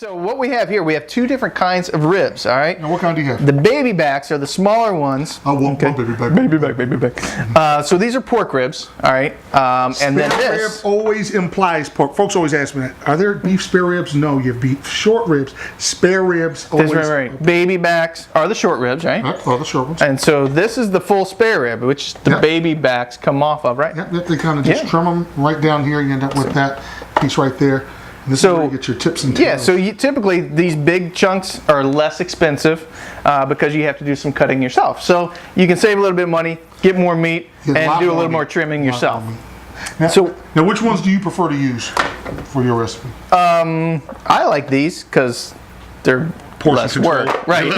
So what we have here, we have two different kinds of ribs, all right? Now what kind do you have? The baby backs are the smaller ones. I want my baby back. Baby back. So these are pork ribs, all right? And then Spare this. rib always implies pork. Folks always ask me that. Are there beef spare ribs? No, you have beef short ribs. Spare ribs always. That's right. Baby backs are the short ribs, right? Oh, the short ones. And so this is the full spare rib, which the baby backs come off of, right? Yeah, they kind of just trim them right down here. You end up with that piece right there. And this is where you get your tips and tails. Yeah, so typically these big chunks are less expensive because you have to do some cutting yourself. So you can save a little bit of money, get more meat, and do a little more trimming yourself. Now, which ones do you prefer to use for your recipe? I like these because they're less work, right?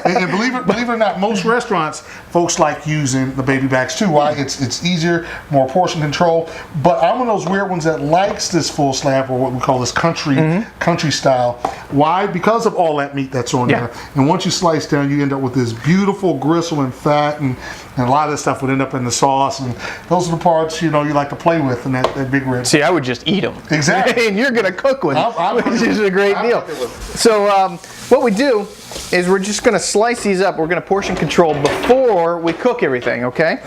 and believe it or not, most restaurants, folks like using the baby backs too. Why? It's easier, more portion control. But I'm one of those weird ones that likes this full slab, or what we call this country style. Why? Because of all that meat that's on there. And once you slice down, you end up with this beautiful gristle and fat, and a lot of this stuff would end up in the sauce. And those are the parts you like to play with in that big rib. See, I would just eat them. Exactly. And you're gonna cook with them, which is a great deal. So what we do is we're just going to slice these up. We're going to portion control before we cook everything, okay?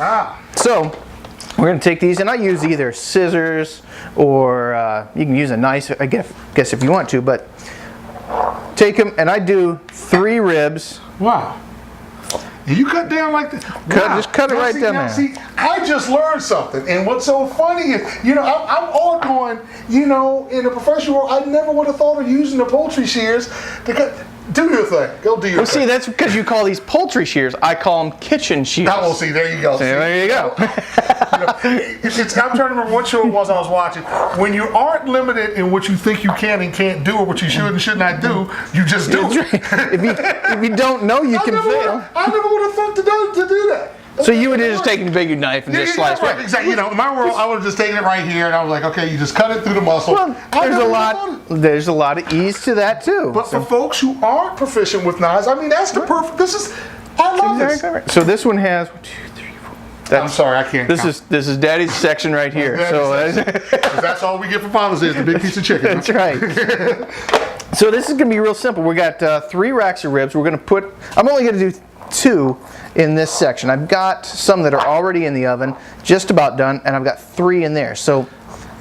So we're going to take these, and I use either scissors or you can use a knife, I guess if you want to, but take them, and I do 3 ribs. Wow. And you cut down like that? Just cut it right down there. See, I just learned something. And what's so funny is, I'm all going, in a professional world, I never would have thought of using the poultry shears to cut. Do your thing. Go do your thing. See, that's because you call these poultry shears. I call them kitchen shears. Oh, see, there you go. There you go. I'm trying to remember what show it was I was watching. When you aren't limited in what you think you can and can't do, or what you should and should not do, you just do it. If you don't know, you can fail. I never would have thought to do that. So you would have just taken a big knife and just sliced it. Exactly. In my world, I would have just taken it right here, and I was like, okay, you just cut it through the muscle. Well, there's a lot of ease to that too. But for folks who aren't proficient with knives, I mean, that's the perfect. I love this. So this one has 1, 2, 3, 4. I'm sorry, I can't. This is Daddy's section right here. So that's all we get for Father's Day is the big piece of chicken. That's right. So this is going to be real simple. We got 3 racks of ribs. We're going to put. I'm only going to do 2 in this section. I've got some that are already in the oven, just about done, and I've got 3 in there. So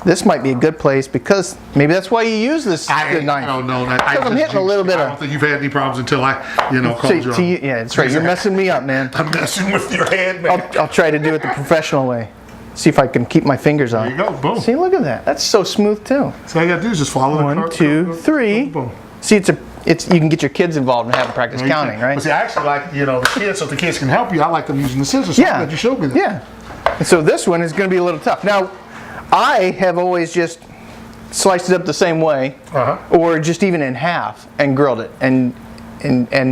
this might be a good place because maybe that's why you use this knife. I don't know. I'm hitting a little bit. I don't think you've had any problems until I, called you. Yeah, that's right. You're messing me up, man. I'm messing with your hand, man. I'll try to do it the professional way. See if I can keep my fingers on. There you go. Boom. See, look at that. That's so smooth too. So all you gotta do is just follow the 1, 2, 3. Boom. See, you can get your kids involved and have them practice counting, right? But see, I actually like, the kids, so if the kids can help you, I like them using the scissors. So I'm glad you showed me that. Yeah. And so this one is going to be a little tough. Now, I have always just sliced it up the same way, or just even in half and grilled it, and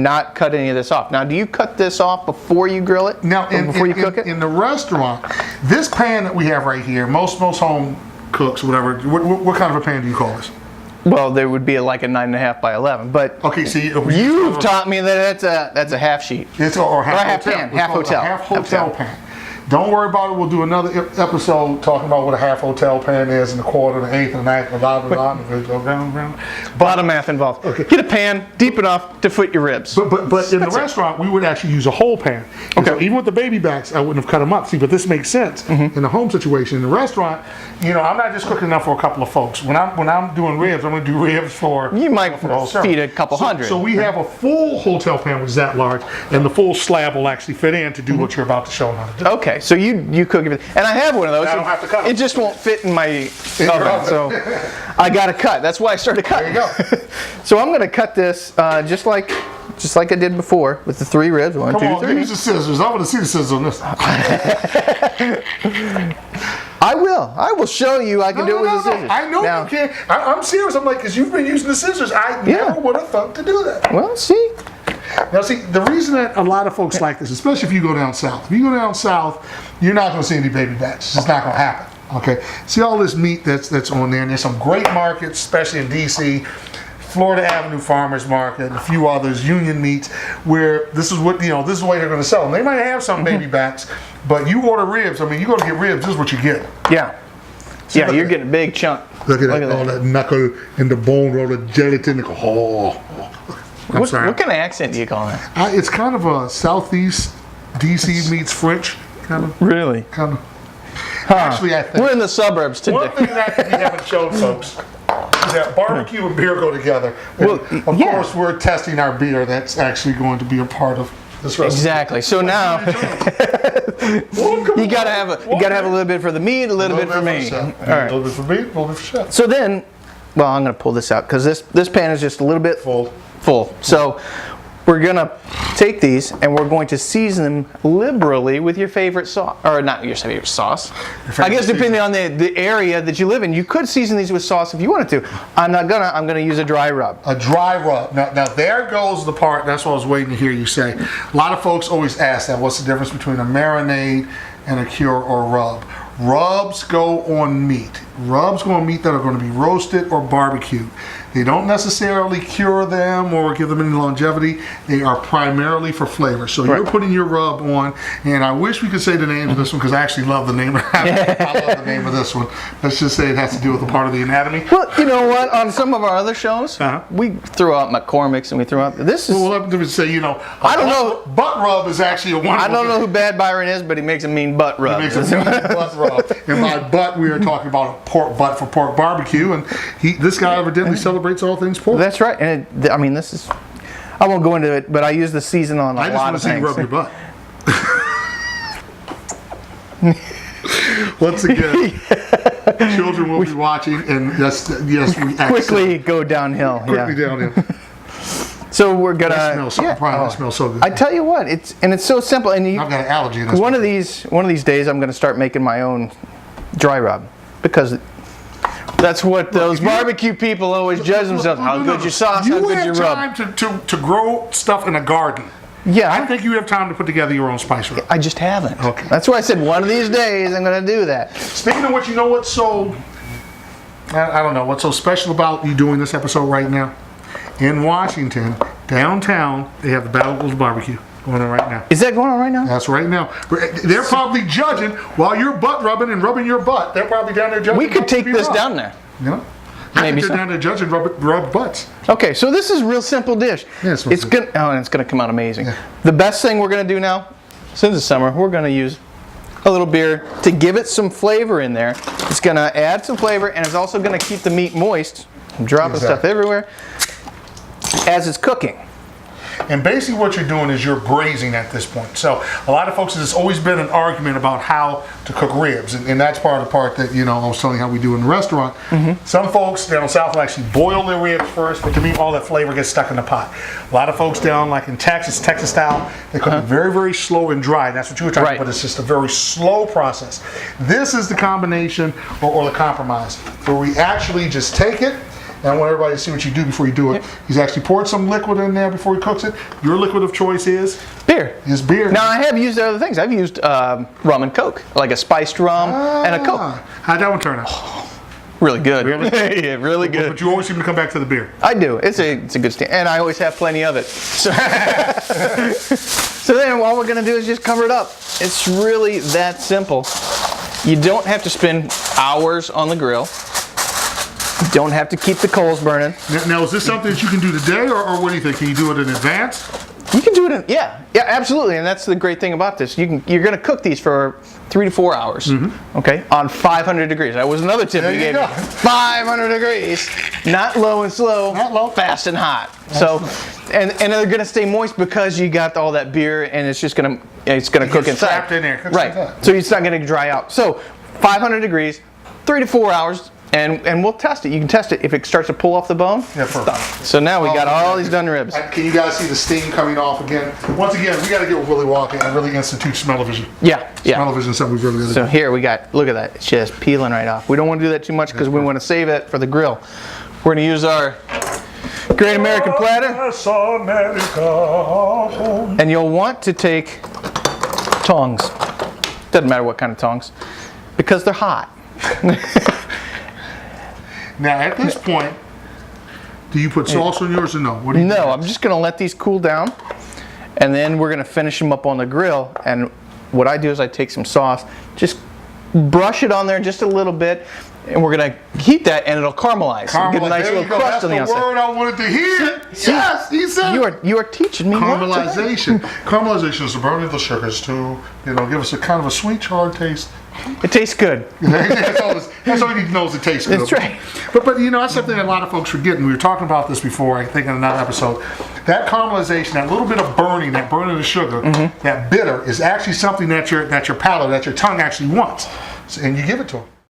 not cut any of this off. Now, do you cut this off before you grill it? Now, before you cook it? In the restaurant, this pan that we have right here, most home cooks, whatever, what kind of a pan do you call this? Well, there would be like a 9.5 by 11, but okay. See, you've taught me that that's a half sheet. It's or half hotel. pan, half hotel, half hotel pan. Don't worry about it. We'll do another episode talking about what a half hotel pan is, and a quarter, and an eighth, and an eighth, blah blah blah. Go round. A lot of math involved. Okay. Get a pan deep enough to fit your ribs. But in the restaurant, we would actually use a whole pan. Okay. So even with the baby backs, I wouldn't have cut them up. See, but this makes sense in the home situation. In the restaurant, I'm not just cooking enough for a couple of folks. When I'm doing ribs, I'm going to do ribs for you might feed a couple hundred. So we have a full hotel pan, which is that large, and the full slab will actually fit in to do what you're about to show them how to do. Okay. So you cook everything, and I have one of those. I don't have to cut them. It just won't fit in my oven, so I got to cut. That's why I started cutting. There you go. So I'm going to cut this just like I did before with the 3 ribs. 1, 2, 3. Come on, use the scissors. I want to see the scissors on this. I will show you. I can do it with the scissors. I know you can. I'm serious. I'm like, because you've been using the scissors. I never would have thought to do that. Well, see. Now, see, the reason that a lot of folks like this, especially if you go down south, you're not going to see any baby backs. It's not going to happen. Okay. See all this meat that's on there, and there's some great markets, especially in D.C., Florida Avenue Farmers Market, and a few others, Union Meats, where this is the way they're going to sell them. They might have some baby backs, but you order ribs. I mean, you're going to get ribs. This is what you get. Yeah. Yeah, you're getting a big chunk. Look at that, all that knuckle and the bone, all the gelatin. Oh, I'm sorry. What kind of accent do you call that? It's kind of a southeast DC meets French kind of. Really? Kind of. Actually, I think We're in the suburbs today. one thing that we haven't shown folks is that barbecue and beer go together. And Well, of yeah. course, we're testing our beer. That's actually going to be a part of this recipe. Exactly. So now you gotta have a little bit for the meat, a little bit for me. All All right. right. A little bit for me, a little bit for chef. So then, well, I'm gonna pull this out because this pan is just a little bit Full. So we're gonna take these and we're going to season them liberally with your favorite sauce, or not your favorite sauce. I guess depending on the area that you live in, you could season these with sauce if you wanted to. I'm not gonna. I'm gonna use a dry rub. A dry rub. Now there goes the part. That's what I was waiting to hear you say. A lot of folks always ask that. What's the difference between a marinade and a cure or rub? Rubs go on meat. Rubs go on meat that are going to be roasted or barbecued. They don't necessarily cure them or give them any longevity. They are primarily for flavor. So you're putting your rub on, and I wish we could say the name of this one because I actually love the name. I love the name of this one. Let's just say it has to do with a part of the anatomy. Well, you know what? On some of our other shows, we throw out McCormick's and we throw out this is. Well, let me say, I don't know. Butt rub is actually a wonderful I don't know thing. who Bad Byron is, but he makes a mean butt rub. He makes a mean butt rub. And by butt, we are talking about a pork butt for pork barbecue. And this guy evidently celebrates all things pork. That's right. And this is. I won't go into it, but I use the season on a lot of I just things. want to see you rub your butt. Once again, children will be watching, and yes, we Quickly go downhill. quickly Yeah. down here. So we're gonna. That smells so, Brian, that smells so good. I tell you what, it's so simple. And I've got an allergy in this. one of these days, I'm gonna start making my own dry rub because. That's what those barbecue people always judge themselves. How good your sauce, how good your rub. You have time to grow stuff in a garden. Yeah, I think you have time to put together your own spice rub. I just haven't. Okay. That's why I said one of these days I'm going to do that. Speaking of which, you know what's so, I don't know, what's so special about you doing this episode right now? In Washington, downtown, they have the Battle of the Barbecue going on right now. Is that going on right now? That's right now. They're probably judging while you're butt rubbing and rubbing your butt. They're probably down there judging. We could take this down there. You know? I Maybe think they're so. down there judging rub butts. Okay, so this is a real simple dish. Yeah, it's good. gonna and it's gonna come out amazing. Yeah. The best thing we're gonna do now, since it's summer, we're gonna use a little beer to give it some flavor in there. It's gonna add some flavor, and it's also gonna keep the meat moist. I'm dropping stuff everywhere as it's cooking. And basically what you're doing is you're braising at this point. So a lot of folks, there's always been an argument about how to cook ribs. And that's part of the part that, I was telling you how we do in the restaurant. Some folks down south will actually boil their ribs first, but to me, all that flavor gets stuck in the pot. A lot of folks down like in Texas style, they cook it very, very slow and dry. That's what you were talking about. It's just a very slow process. This is the combination or the compromise where we actually just take it. And I want everybody to see what you do before you do it. He's actually poured some liquid in there before he cooks it. Your liquid of choice is? Beer. Is beer. Now, I have used other things. I've used rum and Coke, like a spiced rum and a Coke. How'd that one turn out? Really good. Really? Yeah, really good. But you always seem to come back to the beer. I do. It's a good stand, and I always have plenty of it. So, so then all we're gonna do is just cover it up. It's really that simple. You don't have to spend hours on the grill. You don't have to keep the coals burning. Now, is this something that you can do today, or what do you think? Can you do it in advance? You can do it in, yeah, absolutely. And that's the great thing about this. You're gonna cook these for 3 to 4 hours, okay, on 500 degrees. That was another tip There you you gave go. me. 500 degrees, not low and slow, Not low. fast and hot. So, and they're gonna stay moist because you got all that beer, and it's just gonna cook gets inside. trapped in there, cooks Right. inside. So it's not gonna dry out. So 500 degrees, 3 to 4 hours. And we'll test it. You can test it. If it starts to pull off the bone, Yeah, it's perfect. done. So now we got all these done ribs. Can you guys see the steam coming off again? Once again, we got to get with Willie Walker and really institute smell-o-vision. Yeah. Smell-o-vision is something we've really got to So do. here we got, look at that. It's just peeling right off. We don't want to do that too much because we want to save it for the grill. We're going to use our Great American Platter. And you'll want to take tongs. Doesn't matter what kind of tongs, because they're hot. Now, at this point, do you put sauce on yours or no? What do you do? No, I'm just going to let these cool down, and then we're going to finish them up on the grill. And what I do is I take some sauce, just brush it on there just a little bit, and we're gonna heat that, and it'll caramelize. And get a nice There little you go. crust That's on the the outside. word I wanted to hear. Yes, he said You are teaching me caramelization. Caramelization is the burning of the sugars to, give us a kind of a sweet, hard taste. It tastes good. that's all you need to know is it tastes good. That's right. But that's something that a lot of folks forget, and we were talking about this before, I think in another episode. That caramelization, that little bit of burning, that burning of the sugar, that bitter, is actually something that your palate, that your tongue actually wants. And you give it to them.